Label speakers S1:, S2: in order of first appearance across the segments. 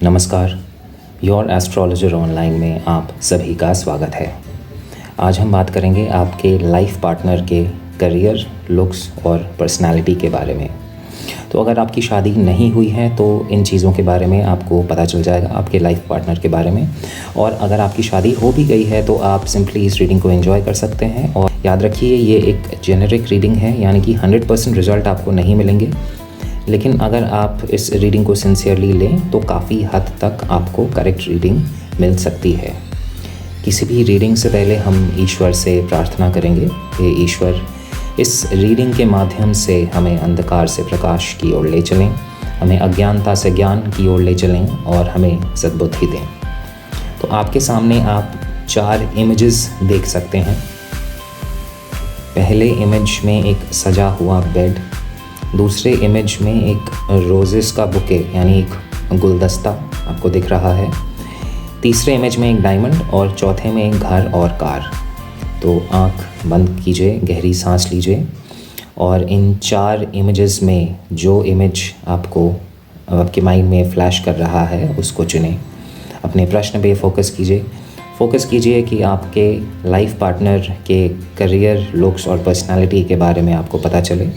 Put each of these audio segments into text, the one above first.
S1: नमस्कार, your astrologer online में आप सभी का स्वागत है। आज हम बात करेंगे आपके लाइफ पार्टनर के करियर, लुक्स और पर्सनालिटी के बारे में। तो अगर आपकी शादी नहीं हुई है तो इन चीज़ों के बारे में आपको पता चल जाएगा, आपके लाइफ पार्टनर के बारे में। और अगर आपकी शादी हो भी गई है तो आप सिंपली इस रीडिंग को एंजॉय कर सकते हैं। और याद रखिए, ये एक जेनेरिक रीडिंग है, यानी कि 100% रिजल्ट आपको नहीं मिलेंगे। लेकिन अगर आप इस रीडिंग को सिंसियरली लें तो काफ़ी हद तक आपको करेक्ट रीडिंग मिल सकती है। किसी भी रीडिंग से पहले हम ईश्वर से प्रार्थना करेंगे कि ईश्वर, इस रीडिंग के माध्यम से हमें अंधकार से प्रकाश की ओर ले चलें, हमें अज्ञानता से ज्ञान की ओर ले चलें और हमें सद्बुद्धि दें। तो आपके सामने आप 4 इमेजेस देख सकते हैं। पहले इमेज में एक सजा हुआ बेड, दूसरे इमेज में एक रोजेस का बुके यानी एक गुलदस्ता आपको दिख रहा है, तीसरे इमेज में एक डायमंड और चौथे में एक घर और कार। तो आँख बंद कीजिए, गहरी सांस लीजिए और इन 4 इमेजेस में जो इमेज आपको आपके माइंड में फ्लैश कर रहा है उसको चुनें। अपने प्रश्न पे फोकस कीजिए कि आपके लाइफ पार्टनर के करियर, लुक्स और पर्सनालिटी के बारे में आपको पता चले।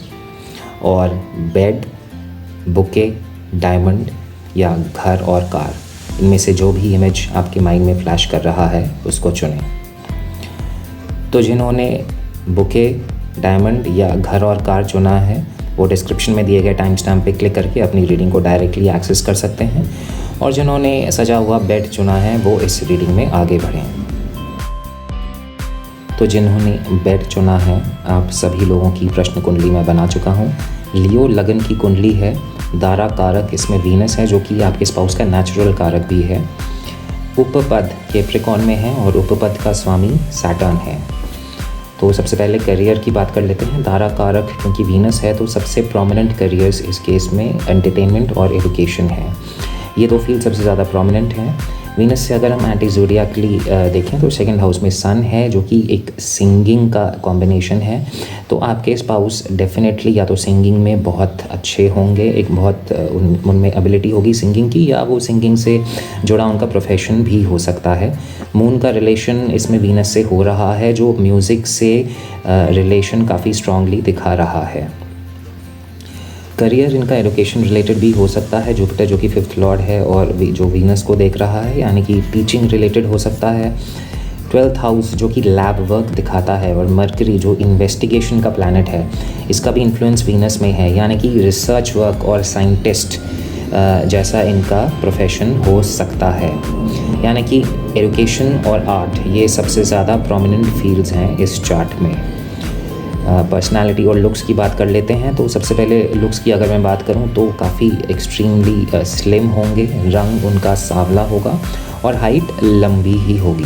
S1: और बेड, बुके, डायमंड या घर और कार, इनमें से जो भी इमेज आपके माइंड में फ्लैश कर रहा है उसको चुनें। तो जिन्होंने बुके, डायमंड या घर और कार चुना है वो डिस्क्रिप्शन में दिए गए टाइम स्टैम्प पे क्लिक करके अपनी रीडिंग को डायरेक्टली एक्सेस कर सकते हैं। और जिन्होंने सजा हुआ बेड चुना है वो इस रीडिंग में आगे बढ़ें। तो जिन्होंने बेड चुना है, आप सभी लोगों की प्रश्न कुंडली में बना चुका हूँ। लियो लगन की कुंडली है, दारा कारक इसमें वीनस है जो कि आपके स्पाउस का नेचुरल कारक भी है। उपपद कैप्रिकॉर्न में है और उपपद का स्वामी सैटर्न है। तो सबसे पहले करियर की बात कर लेते हैं। दारा कारक क्योंकि वीनस है तो सबसे प्रोमिनेंट करियर्स इस केस में एंटरटेनमेंट और एजुकेशन है। ये 2 फील्ड सबसे ज़्यादा प्रोमिनेंट हैं। वीनस से अगर हम एंटी ज़ोडिएकली देखें तो सेकंड हाउस में सन है जो कि एक सिंगिंग का कॉम्बिनेशन है। तो आपके स्पाउस डेफिनेटली या तो सिंगिंग में बहुत अच्छे होंगे, एक बहुत उनमें एबिलिटी होगी सिंगिंग की, या वो सिंगिंग से जुड़ा उनका प्रोफेशन भी हो सकता है। मून का रिलेशन इसमें वीनस से हो रहा है जो म्यूज़िक से रिलेशन काफ़ी स्ट्रांगली दिखा रहा है। करियर इनका एजुकेशन रिलेटेड भी हो सकता है। जुपिटर जो कि 5th लॉर्ड है और जो वीनस को देख रहा है, यानी कि टीचिंग रिलेटेड हो सकता है। 12th हाउस जो कि लैब वर्क दिखाता है और मरकरी जो इन्वेस्टिगेशन का प्लैनेट है, इसका भी इन्फ्लुएंस वीनस में है, यानी कि रिसर्च वर्क और साइंटिस्ट जैसा इनका प्रोफेशन हो सकता है। यानी कि एजुकेशन और आर्ट ये सबसे ज़्यादा प्रोमिनेंट फील्ड्स हैं इस चार्ट में। पर्सनालिटी और लुक्स की बात कर लेते हैं। तो सबसे पहले लुक्स की अगर मैं बात करूं तो काफ़ी एक्सट्रीमली स्लिम होंगे, रंग उनका सांवला होगा और हाइट लंबी ही होगी।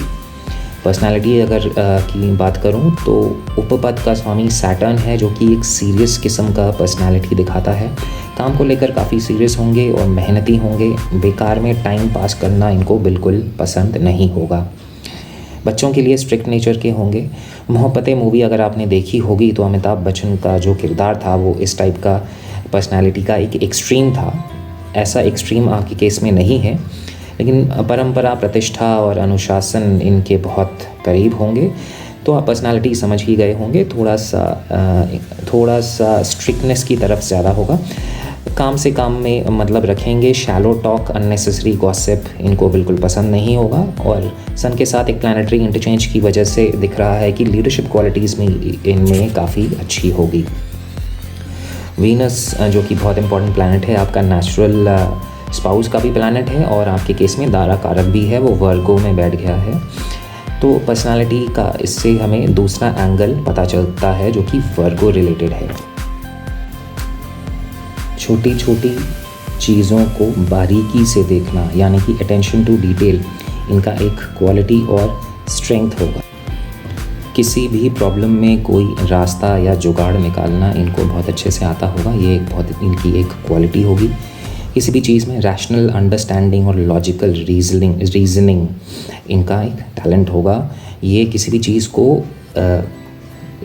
S1: पर्सनालिटी अगर की बात करूं तो उपपद का स्वामी सैटर्न है जो कि एक सीरियस किस्म का पर्सनालिटी दिखाता है। काम को लेकर काफ़ी सीरियस होंगे और मेहनती होंगे। बेकार में टाइम पास करना इनको बिल्कुल पसंद नहीं होगा। बच्चों के लिए स्ट्रिक्ट नेचर के होंगे। मोहब्बतें मूवी अगर आपने देखी होगी तो अमिताभ बच्चन का जो किरदार था वो इस टाइप का पर्सनालिटी का एक एक्सट्रीम था। ऐसा एक्सट्रीम आपके केस में नहीं है, लेकिन परंपरा, प्रतिष्ठा और अनुशासन इनके बहुत करीब होंगे। तो आप पर्सनालिटी समझ ही गए होंगे। थोड़ा सा स्ट्रिक्टनेस की तरफ ज़्यादा होगा। काम से काम में मतलब रखेंगे। शैलो टॉक, अननेसेसरी गॉसिप इनको बिल्कुल पसंद नहीं होगा। और सन के साथ एक प्लानिटरी इंटरचेंज की वजह से दिख रहा है कि लीडरशिप क्वालिटीज़ में इनमें काफ़ी अच्छी होगी। वीनस जो कि बहुत इंपॉर्टेंट प्लैनेट है, आपका नेचुरल स्पाउस का भी प्लैनेट है और आपके केस में दारा कारक भी है, वो वर्गो में बैठ गया है। तो पर्सनालिटी का इससे हमें दूसरा एंगल पता चलता है जो कि वर्गो रिलेटेड है। छोटी छोटी चीज़ों को बारीकी से देखना, यानी कि अटेंशन टू डिटेल, इनका एक क्वालिटी और स्ट्रेंथ होगा। किसी भी प्रॉब्लम में कोई रास्ता या जुगाड़ निकालना इनको बहुत अच्छे से आता होगा। ये एक बहुत इनकी एक क्वालिटी होगी। किसी भी चीज़ में रैशनल अंडरस्टैंडिंग और लॉजिकल रीजनिंग इनका एक टैलेंट होगा। ये किसी भी चीज़ को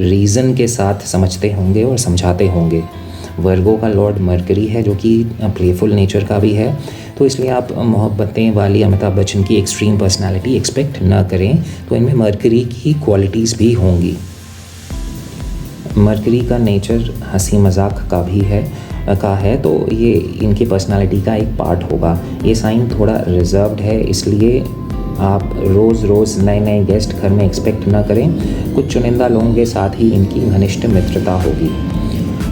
S1: रीज़न के साथ समझते होंगे और समझाते होंगे। वर्गो का लॉर्ड मरकरी है जो कि प्लेफुल नेचर का भी है। तो इसलिए आप मोहब्बतें वाली अमिताभ बच्चन की एक्सट्रीम पर्सनालिटी एक्सपेक्ट ना करें। तो इनमें मरकरी की क्वालिटीज़ भी होंगी। मरकरी का नेचर हंसी मजाक का भी है तो ये इनकी पर्सनालिटी का एक पार्ट होगा। ये साइन थोड़ा रिजर्व्ड है, इसलिए आप रोज़ नए नए गेस्ट घर में एक्सपेक्ट ना करें। कुछ चुनिंदा लोगों के साथ ही इनकी घनिष्ठ मित्रता होगी।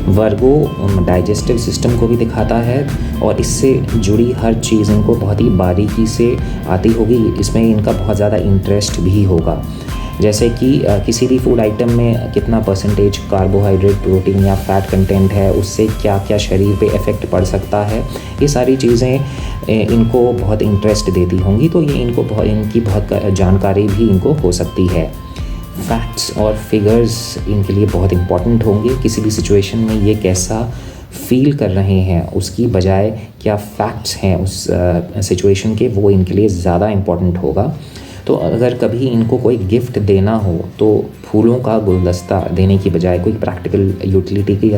S1: वर्गो डाइजेस्टिव सिस्टम को भी दिखाता है और इससे जुड़ी हर चीज़ इनको बहुत ही बारीकी से आती होगी। इसमें इनका बहुत ज़्यादा इंटरेस्ट भी होगा, जैसे कि किसी भी फूड आइटम में कितना परसेंटेज कार्बोहाइड्रेट, प्रोटीन या फैट कंटेंट है, उससे क्या क्या शरीर पे इफ़ेक्ट पड़ सकता है, ये सारी चीज़ें इनको बहुत इंटरेस्ट देती होंगी। तो ये इनकी बहुत जानकारी भी इनको हो सकती है। फैक्ट्स और फिगर्स इनके लिए बहुत इम्पॉर्टेंट होंगे। किसी भी सिचुएशन में ये कैसा फील कर रहे हैं उसकी बजाय क्या फैक्ट्स हैं उस सिचुएशन के, वो इनके लिए ज़्यादा इम्पॉर्टेंट होगा। तो अगर कभी इनको कोई गिफ्ट देना हो तो फूलों का गुलदस्ता देने की बजाय कोई प्रैक्टिकल यूटिलिटी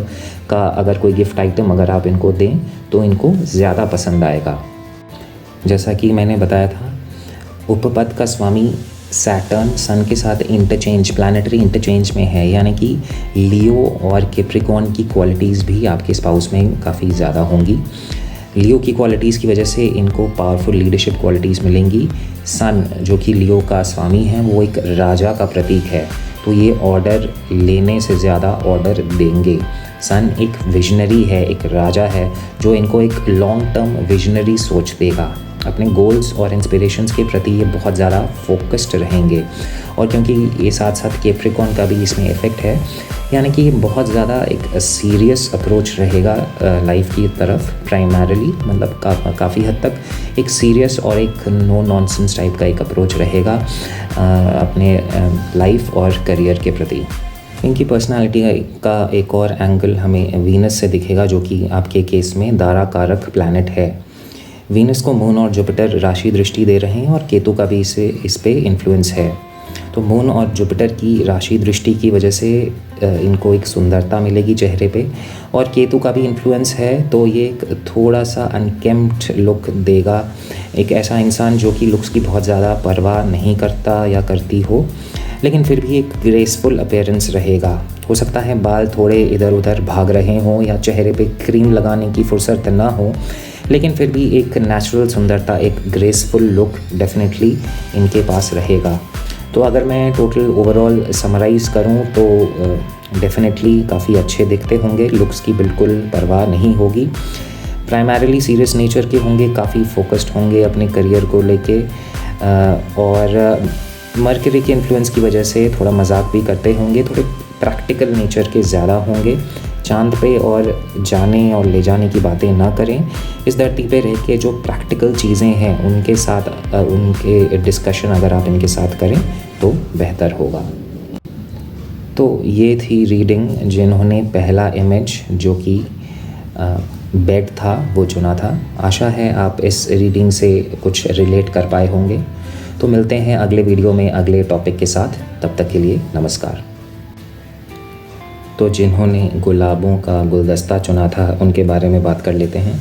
S1: का अगर कोई गिफ्ट आइटम अगर आप इनको दें तो इनको ज़्यादा पसंद आएगा। जैसा कि मैंने बताया था, उपपद का स्वामी सैटर्न सन के साथ प्लानिटरी इंटरचेंज में है, यानी कि लियो और कैप्रिकॉर्न की क्वालिटीज़ भी आपके स्पाउस में काफ़ी ज़्यादा होंगी। लियो की क्वालिटीज़ की वजह से इनको पावरफुल लीडरशिप क्वालिटीज़ मिलेंगी। सन जो कि लियो का स्वामी है, वो एक राजा का प्रतीक है, तो ये ऑर्डर लेने से ज़्यादा ऑर्डर देंगे। सन एक विजनरी है, एक राजा है जो इनको एक लॉन्ग टर्म विजनरी सोच देगा। अपने गोल्स और इंस्पिरेशंस के प्रति ये बहुत ज़्यादा फोकस्ड रहेंगे। और क्योंकि ये साथ साथ कैप्रिकॉर्न का भी इसमें इफ़ेक्ट है, यानी कि बहुत ज़्यादा एक सीरियस अप्रोच रहेगा लाइफ की तरफ। प्राइमरीली मतलब काफ़ी हद तक एक सीरियस और एक नो नॉनसेंस टाइप का एक अप्रोच रहेगा अपने लाइफ और करियर के प्रति। इनकी पर्सनालिटी का एक और एंगल हमें वीनस से दिखेगा, जो कि आपके केस में दारा कारक प्लैनेट है। वीनस को मून और जुपिटर राशि दृष्टि दे रहे हैं और केतु का भी इस पे इन्फ्लुएंस है। तो मून और जुपिटर की राशि दृष्टि की वजह से इनको एक सुंदरता मिलेगी चेहरे पे, और केतु का भी इन्फ्लुएंस है तो ये एक थोड़ा सा अनकेम्प्ड लुक देगा। एक ऐसा इंसान जो कि लुक्स की बहुत ज़्यादा परवाह नहीं करता या करती हो, लेकिन फिर भी एक ग्रेसफुल अपीयरेंस रहेगा। हो सकता है बाल थोड़े इधर उधर भाग रहे हों या चेहरे पे क्रीम लगाने की फुर्सत ना हो, लेकिन फिर भी एक नेचुरल सुंदरता, एक ग्रेसफुल लुक डेफिनेटली इनके पास रहेगा। तो अगर मैं टोटल ओवरऑल समराइज़ करूं तो डेफिनेटली काफ़ी अच्छे दिखते होंगे, लुक्स की बिल्कुल परवाह नहीं होगी। प्राइमरीली सीरियस नेचर के होंगे, काफ़ी फोकस्ड होंगे अपने करियर को लेके, और मरकरी के इन्फ्लुएंस की वजह से थोड़ा मजाक भी करते होंगे, थोड़े प्रैक्टिकल नेचर के ज़्यादा होंगे। चांद पे और जाने और ले जाने की बातें ना करें। इस धरती पे रह के जो प्रैक्टिकल चीज़ें हैं उनके साथ उनके डिस्कशन अगर आप इनके साथ करें तो बेहतर होगा। तो ये थी रीडिंग जिन्होंने पहला इमेज जो कि बेड था वो चुना था। आशा है आप इस रीडिंग से कुछ रिलेट कर पाए होंगे। तो मिलते हैं अगले वीडियो में अगले टॉपिक के साथ, तब तक के लिए नमस्कार। तो जिन्होंने गुलाबों का गुलदस्ता चुना था उनके बारे में बात कर लेते हैं।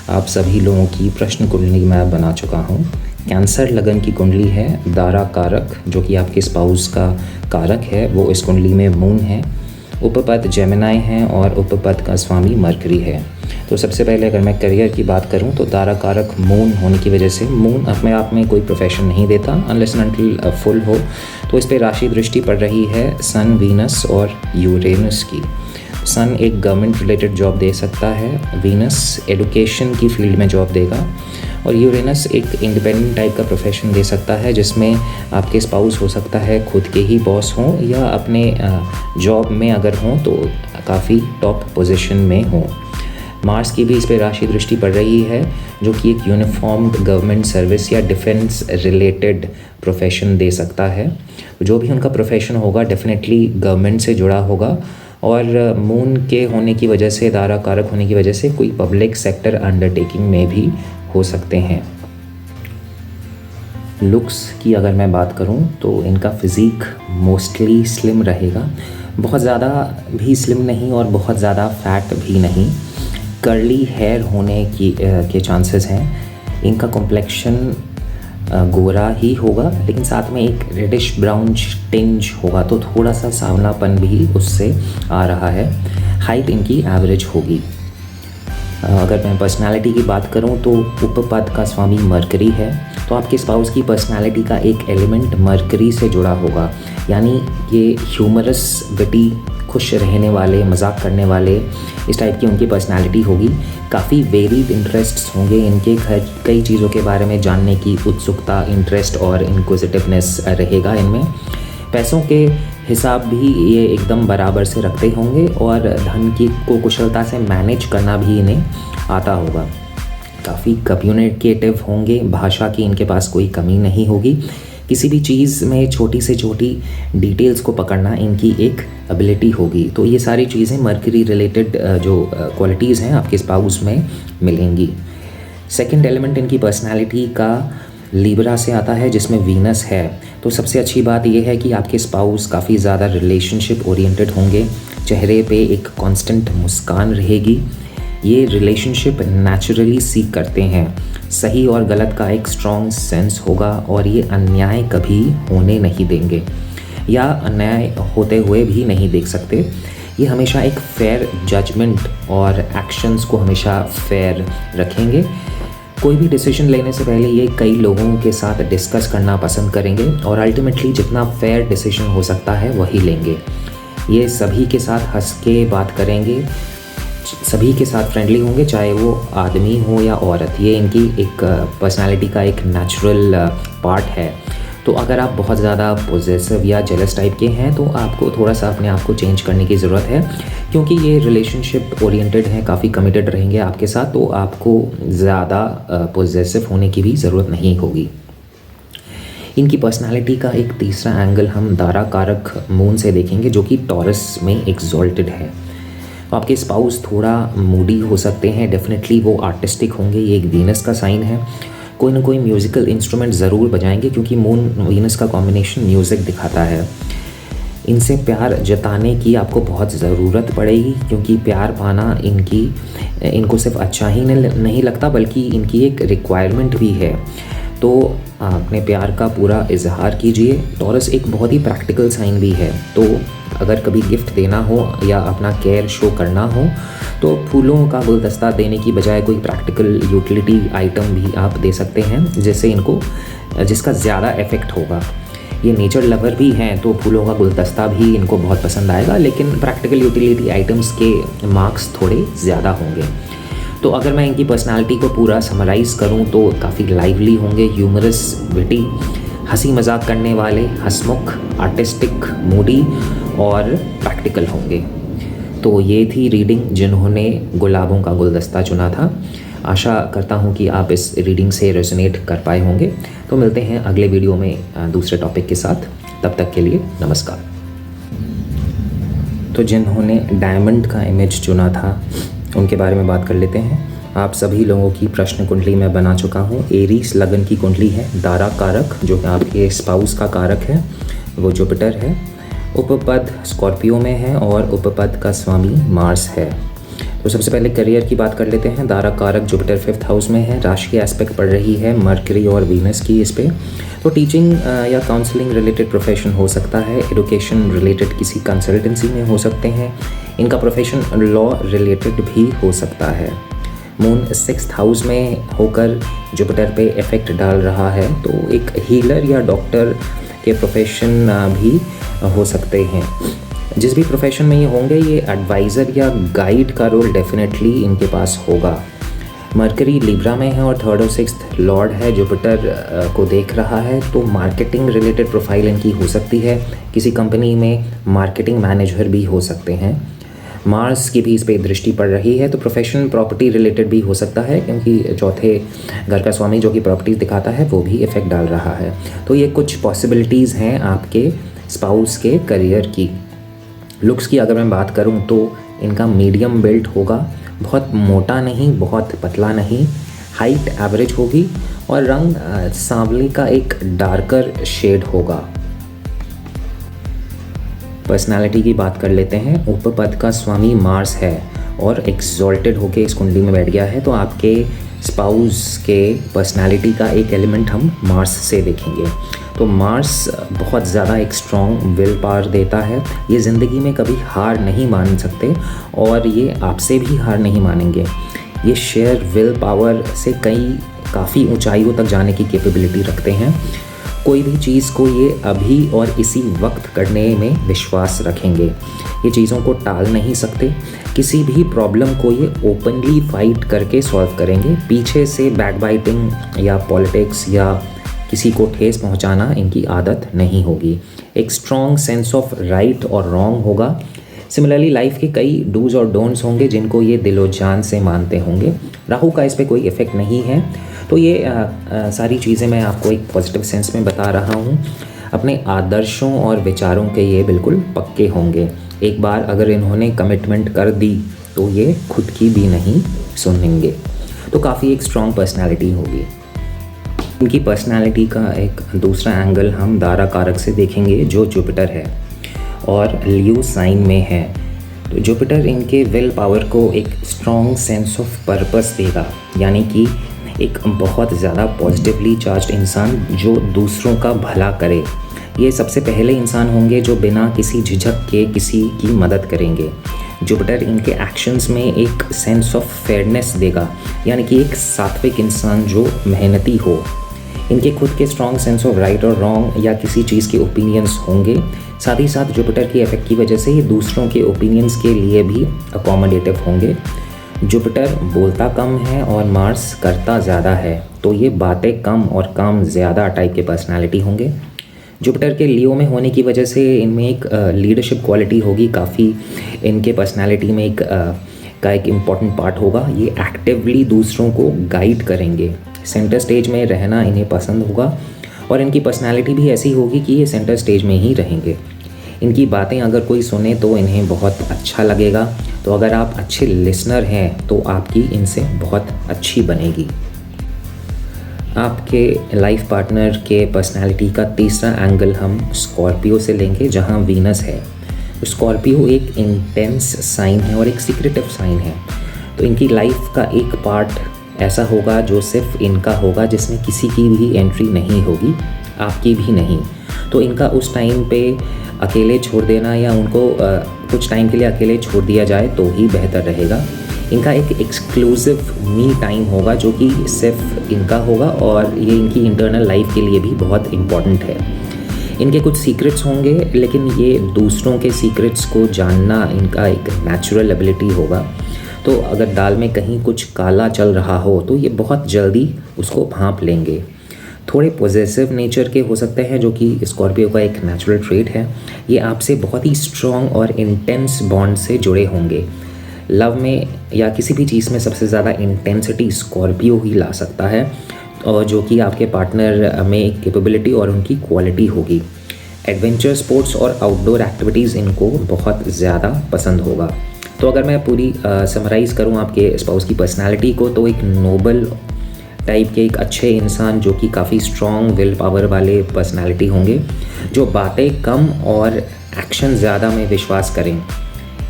S1: आप सभी लोगों की प्रश्न कुंडली मैं बना चुका हूँ। कैंसर लगन की कुंडली है, दारा कारक जो कि आपके स्पाउस का कारक है वो इस कुंडली में मून है, उपपद जेमिनाई हैं और उपपद का स्वामी मरकरी है। तो सबसे पहले अगर मैं करियर की बात करूं तो दारा कारक मून होने की वजह से, मून अपने आप में कोई प्रोफेशन नहीं देता अनलेस एंड अनटिल फुल हो, तो इस पर राशि दृष्टि पड़ रही है सन, वीनस और यूरेनस की। सन एक गवर्नमेंट रिलेटेड जॉब दे सकता है, वीनस एडुकेशन की फील्ड में जॉब देगा, और यूरेनस एक इंडिपेंडेंट टाइप का प्रोफेशन दे सकता है जिसमें आपके स्पाउस हो सकता है खुद के ही बॉस हों या अपने जॉब में अगर हों तो काफ़ी टॉप पोजीशन में हों। मार्स की भी इस पर राशि दृष्टि पड़ रही है जो कि एक यूनिफॉर्म्ड गवर्नमेंट सर्विस या डिफेंस रिलेटेड प्रोफेशन दे सकता है। जो भी उनका प्रोफेशन होगा डेफिनेटली गवर्नमेंट से जुड़ा होगा, और मून के होने की वजह से, दारा कारक होने की वजह से कोई पब्लिक सेक्टर अंडरटेकिंग में भी हो सकते हैं। लुक्स की अगर मैं बात करूं तो इनका फिज़ीक मोस्टली स्लिम रहेगा, बहुत ज़्यादा भी स्लिम नहीं और बहुत ज़्यादा फैट भी नहीं। कर्ली हेयर होने के चांसेस हैं। इनका कॉम्प्लेक्शन गोरा ही होगा, लेकिन साथ में एक रेडिश ब्राउन टिंज होगा, तो थोड़ा सा सांवलापन भी उससे आ रहा है। हाइट इनकी एवरेज होगी। अगर मैं पर्सनालिटी की बात करूं तो उपपद का स्वामी मरकरी है, तो आपके स्पाउस की पर्सनालिटी का एक एलिमेंट मरकरी से जुड़ा होगा, यानी ये ह्यूमरस, विटी, खुश रहने वाले, मजाक करने वाले, इस टाइप की उनकी पर्सनालिटी होगी। काफ़ी वेरीड इंटरेस्ट्स होंगे इनके, कई चीज़ों के बारे में जानने की उत्सुकता, इंटरेस्ट और इंक्विजिटिवनेस रहेगा इनमें। पैसों के हिसाब भी ये एकदम बराबर से रखते होंगे और धन की को कुशलता से मैनेज करना भी इन्हें आता होगा। काफ़ी कम्युनिकेटिव होंगे, भाषा की इनके पास कोई कमी नहीं होगी। किसी भी चीज़ में छोटी से छोटी डिटेल्स को पकड़ना इनकी एक एबिलिटी होगी। तो ये सारी चीज़ें मरकरी रिलेटेड जो क्वालिटीज़ हैं आपके स्पाउस में मिलेंगी। सेकंड एलिमेंट इनकी पर्सनालिटी का लिब्रा से आता है, जिसमें वीनस है। तो सबसे अच्छी बात यह है कि आपके स्पाउस काफ़ी ज़्यादा रिलेशनशिप ओरिएंटेड होंगे, चेहरे पे एक कांस्टेंट मुस्कान रहेगी। ये रिलेशनशिप नेचुरली सीख करते हैं, सही और गलत का एक स्ट्रॉन्ग सेंस होगा और ये अन्याय कभी होने नहीं देंगे या अन्याय होते हुए भी नहीं देख सकते। ये हमेशा एक फेयर जजमेंट और एक्शंस को हमेशा फेयर रखेंगे। कोई भी डिसीजन लेने से पहले ये कई लोगों के साथ डिस्कस करना पसंद करेंगे और अल्टीमेटली जितना फेयर डिसीजन हो सकता है वही लेंगे। ये सभी के साथ हंस के बात करेंगे, सभी के साथ फ्रेंडली होंगे, चाहे वो आदमी हो या औरत। ये इनकी एक पर्सनालिटी का एक नेचुरल पार्ट है। तो अगर आप बहुत ज़्यादा पॉजेसिव या जेलस टाइप के हैं तो आपको थोड़ा सा अपने आप को चेंज करने की ज़रूरत है, क्योंकि ये रिलेशनशिप ओरिएंटेड हैं, काफ़ी कमिटेड रहेंगे आपके साथ, तो आपको ज़्यादा पॉजेसिव होने की भी ज़रूरत नहीं होगी। इनकी पर्सनालिटी का एक तीसरा एंगल हम दारा कारक मून से देखेंगे, जो कि टॉरस में एक्सॉल्टेड है। तो आपके स्पाउस थोड़ा मूडी हो सकते हैं, डेफिनेटली वो आर्टिस्टिक होंगे, ये एक वीनस का साइन है। कोई ना कोई म्यूज़िकल इंस्ट्रूमेंट ज़रूर बजाएंगे, क्योंकि मून वीनस का कॉम्बिनेशन म्यूज़िक दिखाता है। इनसे प्यार जताने की आपको बहुत ज़रूरत पड़ेगी, क्योंकि प्यार पाना इनको सिर्फ अच्छा ही नहीं लगता, बल्कि इनकी एक रिक्वायरमेंट भी है। तो अपने प्यार का पूरा इजहार कीजिए। टॉरस एक बहुत ही प्रैक्टिकल साइन भी है, तो अगर कभी गिफ्ट देना हो या अपना केयर शो करना हो तो फूलों का गुलदस्ता देने की बजाय कोई प्रैक्टिकल यूटिलिटी आइटम भी आप दे सकते हैं, जिसका ज़्यादा इफ़ेक्ट होगा। ये नेचर लवर भी हैं, तो फूलों का गुलदस्ता भी इनको बहुत पसंद आएगा, लेकिन प्रैक्टिकल यूटिलिटी आइटम्स के मार्क्स थोड़े ज़्यादा होंगे। तो अगर मैं इनकी पर्सनालिटी को पूरा समराइज़ करूं तो काफ़ी लाइवली होंगे, ह्यूमरस, विटी, हंसी मजाक करने वाले, हंसमुख, आर्टिस्टिक, मूडी और प्रैक्टिकल होंगे। तो ये थी रीडिंग जिन्होंने गुलाबों का गुलदस्ता चुना था। आशा करता हूँ कि आप इस रीडिंग से रेजोनेट कर पाए होंगे। तो मिलते हैं अगले वीडियो में दूसरे टॉपिक के साथ। तब तक के लिए नमस्कार। तो जिन्होंने डायमंड का इमेज चुना था उनके बारे में बात कर लेते हैं। आप सभी लोगों की प्रश्न कुंडली मैं बना चुका हूँ। एरीज लगन की कुंडली है। दारा कारक जो आपके स्पाउस का कारक है वो जुपिटर है। उपपद स्कॉर्पियो में है और उपपद का स्वामी मार्स है। तो सबसे पहले करियर की बात कर लेते हैं। दारा कारक जुपिटर 5th हाउस में है। राशि की एस्पेक्ट पड़ रही है मरकरी और वीनस की इस पे। तो टीचिंग या काउंसलिंग रिलेटेड प्रोफेशन हो सकता है। एडुकेशन रिलेटेड किसी कंसल्टेंसी में हो सकते हैं। इनका प्रोफेशन लॉ रिलेटेड भी हो सकता है। मून 6th हाउस में होकर जुपिटर पे इफेक्ट डाल रहा है, तो एक हीलर या डॉक्टर के प्रोफेशन भी हो सकते हैं। जिस भी प्रोफेशन में ये होंगे, ये एडवाइज़र या गाइड का रोल डेफिनेटली इनके पास होगा। मरकरी लिब्रा में है और 3rd और 6th लॉर्ड है, जुपिटर को देख रहा है, तो मार्केटिंग रिलेटेड प्रोफाइल इनकी हो सकती है। किसी कंपनी में मार्केटिंग मैनेजर भी हो सकते हैं। मार्स की भी इस पर दृष्टि पड़ रही है, तो प्रोफेशनल प्रॉपर्टी रिलेटेड भी हो सकता है, क्योंकि चौथे घर का स्वामी जो कि प्रॉपर्टीज़ दिखाता है वो भी इफेक्ट डाल रहा है। तो ये कुछ पॉसिबिलिटीज़ हैं आपके स्पाउस के करियर की। लुक्स की अगर मैं बात करूं तो इनका मीडियम बिल्ट होगा, बहुत मोटा नहीं, बहुत पतला नहीं, हाइट एवरेज होगी और रंग सांवली का एक डार्कर शेड होगा। पर्सनालिटी की बात कर लेते हैं। उपपद का स्वामी मार्स है और एक्सॉल्टेड होके इस कुंडली में बैठ गया है, तो आपके स्पाउस के पर्सनालिटी का एक एलिमेंट हम मार्स से देखेंगे। तो मार्स बहुत ज़्यादा एक स्ट्रॉन्ग विल पावर देता है। ये ज़िंदगी में कभी हार नहीं मान सकते और ये आपसे भी हार नहीं मानेंगे। ये शेयर विल पावर से काफ़ी ऊंचाइयों तक जाने की कैपेबिलिटी रखते हैं। कोई भी चीज़ को ये अभी और इसी वक्त करने में विश्वास रखेंगे। ये चीज़ों को टाल नहीं सकते। किसी भी प्रॉब्लम को ये ओपनली फाइट करके सॉल्व करेंगे। पीछे से बैकबाइटिंग या पॉलिटिक्स या किसी को ठेस पहुंचाना इनकी आदत नहीं होगी। एक स्ट्रॉन्ग सेंस ऑफ राइट और रॉन्ग होगा। सिमिलरली लाइफ के कई डूज और डोंट्स होंगे जिनको ये दिलो जान से मानते होंगे। राहु का इस पर कोई इफ़ेक्ट नहीं है। तो ये सारी चीज़ें मैं आपको एक पॉजिटिव सेंस में बता रहा हूँ। अपने आदर्शों और विचारों के ये बिल्कुल पक्के होंगे। एक बार अगर इन्होंने कमिटमेंट कर दी तो ये खुद की भी नहीं सुनेंगे। तो काफ़ी एक स्ट्रॉन्ग पर्सनैलिटी होगी। इनकी पर्सनैलिटी का एक दूसरा एंगल हम दारा कारक से देखेंगे जो जुपिटर है और लियो साइन में है। तो जुपिटर इनके विल पावर को एक स्ट्रॉन्ग सेंस ऑफ पर्पस देगा, यानी कि एक बहुत ज़्यादा पॉजिटिवली चार्ज्ड इंसान जो दूसरों का भला करे। ये सबसे पहले इंसान होंगे जो बिना किसी झिझक के किसी की मदद करेंगे। जुपिटर इनके एक्शंस में एक सेंस ऑफ फेयरनेस देगा, यानी कि एक सात्विक इंसान जो मेहनती हो। इनके खुद के स्ट्रॉन्ग सेंस ऑफ राइट और रॉन्ग या किसी चीज़ के ओपिनियंस होंगे। साथ ही साथ जुपिटर की इफेक्ट की वजह से ये दूसरों के ओपिनियंस के लिए भी अकोमोडेटिव होंगे। जुपिटर बोलता कम है और मार्स करता ज़्यादा है, तो ये बातें कम और काम ज़्यादा टाइप के पर्सनालिटी होंगे। जुपिटर के लियो में होने की वजह से इनमें एक लीडरशिप क्वालिटी होगी। काफ़ी इनके पर्सनालिटी में एक इम्पॉर्टेंट पार्ट होगा। ये एक्टिवली दूसरों को गाइड करेंगे। सेंटर स्टेज में रहना इन्हें पसंद होगा और इनकी पर्सनालिटी भी ऐसी होगी कि ये सेंटर स्टेज में ही रहेंगे। इनकी बातें अगर कोई सुने तो इन्हें बहुत अच्छा लगेगा। तो अगर आप अच्छे लिसनर हैं तो आपकी इनसे बहुत अच्छी बनेगी। आपके लाइफ पार्टनर के पर्सनालिटी का तीसरा एंगल हम स्कॉर्पियो से लेंगे, जहां वीनस है। स्कॉर्पियो एक इंटेंस साइन है और एक सीक्रेटिव साइन है। तो इनकी लाइफ का एक पार्ट ऐसा होगा जो सिर्फ इनका होगा, जिसमें किसी की भी एंट्री नहीं होगी, आपकी भी नहीं। तो इनका उस टाइम पे अकेले छोड़ देना या उनको कुछ टाइम के लिए अकेले छोड़ दिया जाए तो ही बेहतर रहेगा। इनका एक एक्सक्लूसिव मी टाइम होगा जो कि सिर्फ इनका होगा और ये इनकी इंटरनल लाइफ के लिए भी बहुत इम्पॉर्टेंट है। इनके कुछ सीक्रेट्स होंगे, लेकिन ये दूसरों के सीक्रेट्स को जानना इनका एक नेचुरल एबिलिटी होगा। तो अगर दाल में कहीं कुछ काला चल रहा हो तो ये बहुत जल्दी उसको भांप लेंगे। थोड़े पॉजेसिव नेचर के हो सकते हैं, जो कि स्कॉर्पियो का एक नेचुरल ट्रेट है। ये आपसे बहुत ही स्ट्रॉन्ग और इंटेंस बॉन्ड से जुड़े होंगे। लव में या किसी भी चीज़ में सबसे ज़्यादा इंटेंसिटी स्कॉर्पियो ही ला सकता है, और जो कि आपके पार्टनर में एक कैपेबिलिटी और उनकी क्वालिटी होगी। एडवेंचर स्पोर्ट्स और आउटडोर एक्टिविटीज़ इनको बहुत ज़्यादा पसंद होगा। तो अगर मैं पूरी समराइज़ करूँ आपके स्पाउस की पर्सनालिटी को, तो एक नोबल टाइप के एक अच्छे इंसान जो कि काफ़ी स्ट्रॉन्ग विल पावर वाले पर्सनालिटी होंगे, जो बातें कम और एक्शन ज़्यादा में विश्वास करें।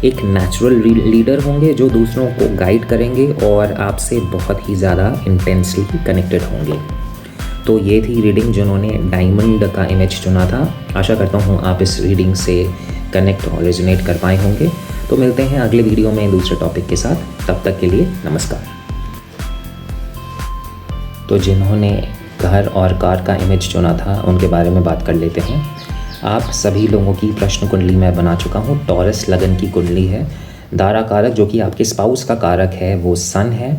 S1: एक नेचुरल लीडर होंगे जो दूसरों को गाइड करेंगे और आपसे बहुत ही ज़्यादा इंटेंसली कनेक्टेड होंगे। तो ये थी रीडिंग जिन्होंने डायमंड का इमेज चुना था। आशा करता हूँ आप इस रीडिंग से कनेक्ट और रेजोनेट कर पाए होंगे। तो मिलते हैं अगले वीडियो में दूसरे टॉपिक के साथ। तब तक के लिए नमस्कार। तो जिन्होंने घर और कार का इमेज चुना था उनके बारे में बात कर लेते हैं। आप सभी लोगों की प्रश्न कुंडली मैं बना चुका हूँ। टॉरस लगन की कुंडली है। दारा कारक जो कि आपके स्पाउस का कारक है वो सन है।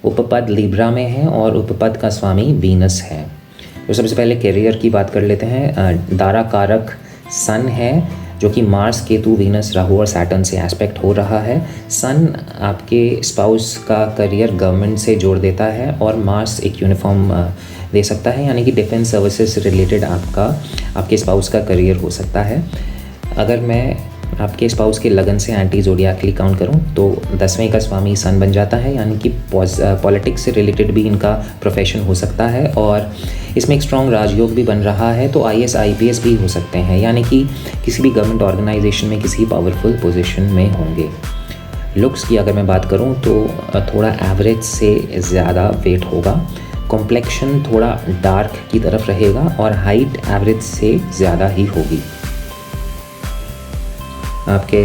S1: उपपद लिब्रा में है और उपपद का स्वामी वीनस है। तो सबसे पहले कैरियर की बात कर लेते हैं। दारा कारक सन है जो कि मार्स, केतु, वीनस, राहु और सैटर्न से एस्पेक्ट हो रहा है। सन आपके स्पाउस का करियर गवर्नमेंट से जोड़ देता है और मार्स एक यूनिफॉर्म दे सकता है, यानी कि डिफेंस सर्विसेज से रिलेटेड आपके स्पाउस का करियर हो सकता है। अगर मैं आपके स्पाउस के लगन से एंटी ज़ोडिएकली काउंट करूं तो 10वें का स्वामी सन बन जाता है, यानी कि पॉलिटिक्स से रिलेटेड भी इनका प्रोफेशन हो सकता है और इसमें एक स्ट्रॉन्ग राजयोग भी बन रहा है। तो IAS IPS भी हो सकते हैं, यानी कि किसी भी गवर्नमेंट ऑर्गेनाइजेशन में किसी पावरफुल पोजीशन में होंगे। लुक्स की अगर मैं बात करूं तो थोड़ा एवरेज से ज़्यादा वेट होगा। कॉम्प्लेक्शन थोड़ा डार्क की तरफ रहेगा और हाइट एवरेज से ज़्यादा ही होगी। आपके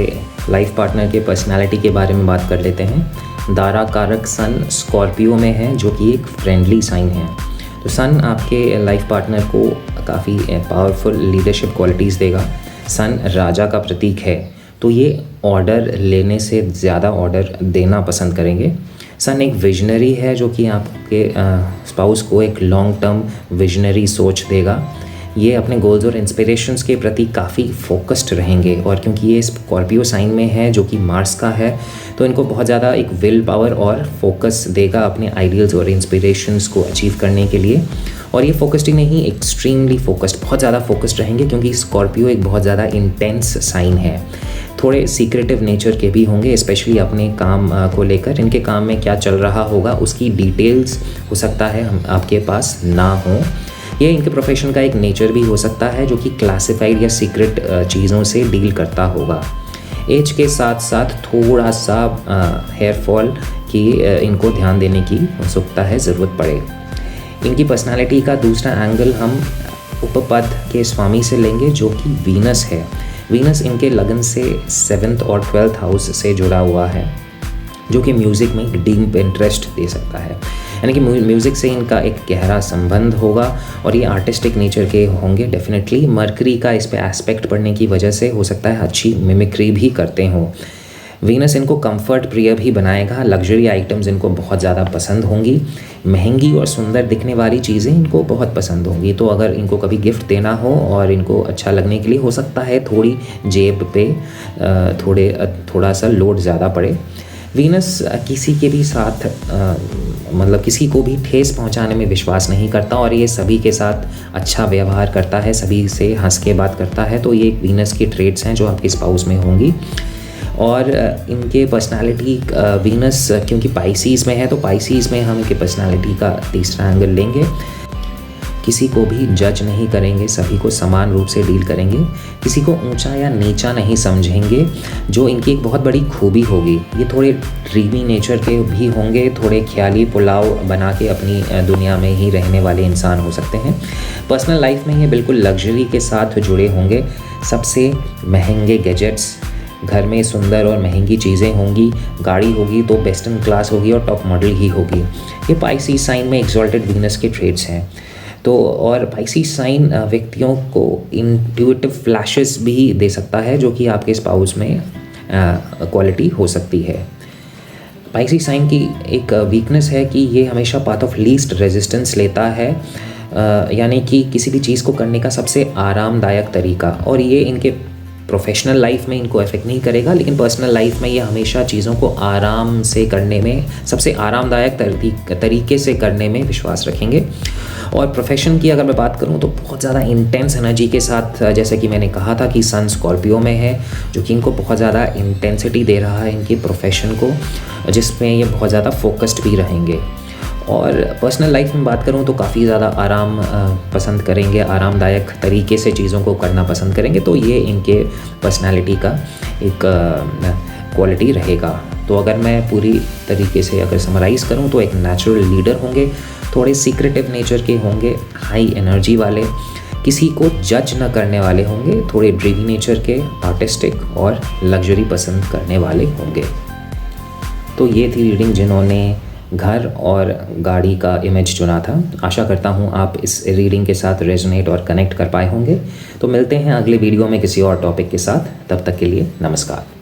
S1: लाइफ पार्टनर के पर्सनालिटी के बारे में बात कर लेते हैं। दारा कारक सन स्कॉर्पियो में है, जो कि एक फ्रेंडली साइन है। तो सन आपके लाइफ पार्टनर को काफ़ी पावरफुल लीडरशिप क्वालिटीज़ देगा। सन राजा का प्रतीक है, तो ये ऑर्डर लेने से ज़्यादा ऑर्डर देना पसंद करेंगे। सन एक विजनरी है, जो कि आपके स्पाउस को एक लॉन्ग टर्म विजनरी सोच देगा। ये अपने गोल्स और इंस्पिरेशंस के प्रति काफ़ी फोकस्ड रहेंगे, और क्योंकि ये स्कॉर्पियो साइन में है जो कि मार्स का है, तो इनको बहुत ज़्यादा एक विल पावर और फोकस देगा अपने आइडियल्स और इंस्पिरेशंस को अचीव करने के लिए। और ये फोकस्ड ही नहीं, एक्सट्रीमली फोकस्ड, बहुत ज़्यादा फोकस्ड रहेंगे, क्योंकि स्कॉर्पियो एक बहुत ज़्यादा इंटेंस साइन है। थोड़े सीक्रेटिव नेचर के भी होंगे, स्पेशली अपने काम को लेकर। इनके काम में क्या चल रहा होगा उसकी डिटेल्स हो सकता है हम आपके पास ना हो। ये इनके प्रोफेशन का एक नेचर भी हो सकता है, जो कि क्लासिफाइड या सीक्रेट चीज़ों से डील करता होगा। एज के साथ साथ थोड़ा सा हेयर फॉल की इनको ध्यान देने की हो सकता है ज़रूरत पड़े। इनकी पर्सनालिटी का दूसरा एंगल हम उपपद के स्वामी से लेंगे, जो कि वीनस है। वीनस इनके लगन से 7th और 12th हाउस से जुड़ा हुआ है, जो कि म्यूज़िक में एक डीप इंटरेस्ट दे सकता है। यानी कि म्यूज़िक से इनका एक गहरा संबंध होगा, और ये आर्टिस्टिक नेचर के होंगे डेफिनेटली। मरकरी का इस पे एस्पेक्ट पड़ने की वजह से हो सकता है अच्छी मिमिक्री भी करते हों। वीनस इनको कंफर्ट प्रिय भी बनाएगा। लग्जरी आइटम्स इनको बहुत ज़्यादा पसंद होंगी। महंगी और सुंदर दिखने वाली चीज़ें इनको बहुत पसंद होंगी। तो अगर इनको कभी गिफ्ट देना हो और इनको अच्छा लगने के लिए, हो सकता है थोड़ी जेब पे थोड़ा सा लोड ज़्यादा पड़े। वीनस किसी के भी साथ मतलब किसी को भी ठेस पहुंचाने में विश्वास नहीं करता, और ये सभी के साथ अच्छा व्यवहार करता है, सभी से हंस के बात करता है। तो ये वीनस की ट्रेड्स हैं जो आपके स्पाउस में होंगी। और इनके पर्सनालिटी वीनस क्योंकि पाइसीज़ में है, तो पाइसीज़ में हम इनके पर्सनालिटी का तीसरा एंगल लेंगे। किसी को भी जज नहीं करेंगे, सभी को समान रूप से डील करेंगे। किसी को ऊंचा या नीचा नहीं समझेंगे, जो इनकी एक बहुत बड़ी खूबी होगी। ये थोड़े ड्रीमी नेचर के भी होंगे, थोड़े ख्याली पुलाव बना के अपनी दुनिया में ही रहने वाले इंसान हो सकते हैं। पर्सनल लाइफ में ये बिल्कुल लग्जरी के साथ जुड़े होंगे। सबसे महंगे गैजेट्स, घर में सुंदर और महंगी चीज़ें होंगी, गाड़ी होगी तो वेस्टर्न क्लास होगी और टॉप मॉडल ही होगी। ये पाइसी साइन में एक्सॉल्टेड वीनस के ट्रेड्स हैं। तो और पाइसी साइन व्यक्तियों को इंट्यूटिव फ्लैशेस भी दे सकता है, जो कि आपके स्पाउस में क्वालिटी हो सकती है। पाइसी साइन की एक वीकनेस है कि ये हमेशा पाथ ऑफ लीस्ट रेजिस्टेंस लेता है, यानी कि किसी भी चीज़ को करने का सबसे आरामदायक तरीका। और ये इनके प्रोफेशनल लाइफ में इनको अफेक्ट नहीं करेगा, लेकिन पर्सनल लाइफ में ये हमेशा चीज़ों को आराम से करने में, सबसे आरामदायक तरीके से करने में विश्वास रखेंगे। और प्रोफेशन की अगर मैं बात करूं तो बहुत ज़्यादा इंटेंस एनर्जी के साथ, जैसे कि मैंने कहा था कि सन स्कॉर्पियो में है, जो कि इनको बहुत ज़्यादा इंटेंसिटी दे रहा है इनकी प्रोफेशन को, जिसमें ये बहुत ज़्यादा फोकस्ड भी रहेंगे। और पर्सनल लाइफ में बात करूं तो काफ़ी ज़्यादा आराम पसंद करेंगे, आरामदायक तरीके से चीज़ों को करना पसंद करेंगे। तो ये इनके पर्सनालिटी का एक क्वालिटी रहेगा। तो अगर मैं पूरी तरीके से अगर समराइज़ करूं तो एक नेचुरल लीडर होंगे, थोड़े सीक्रेटिव नेचर के होंगे, हाई एनर्जी वाले, किसी को जज न करने वाले होंगे, थोड़े ड्रीमी नेचर के, आर्टिस्टिक और लग्जरी पसंद करने वाले होंगे। तो ये थी रीडिंग जिन्होंने घर और गाड़ी का इमेज चुना था। आशा करता हूँ आप इस रीडिंग के साथ रेजोनेट और कनेक्ट कर पाए होंगे। तो मिलते हैं अगले वीडियो में किसी और टॉपिक के साथ। तब तक के लिए नमस्कार।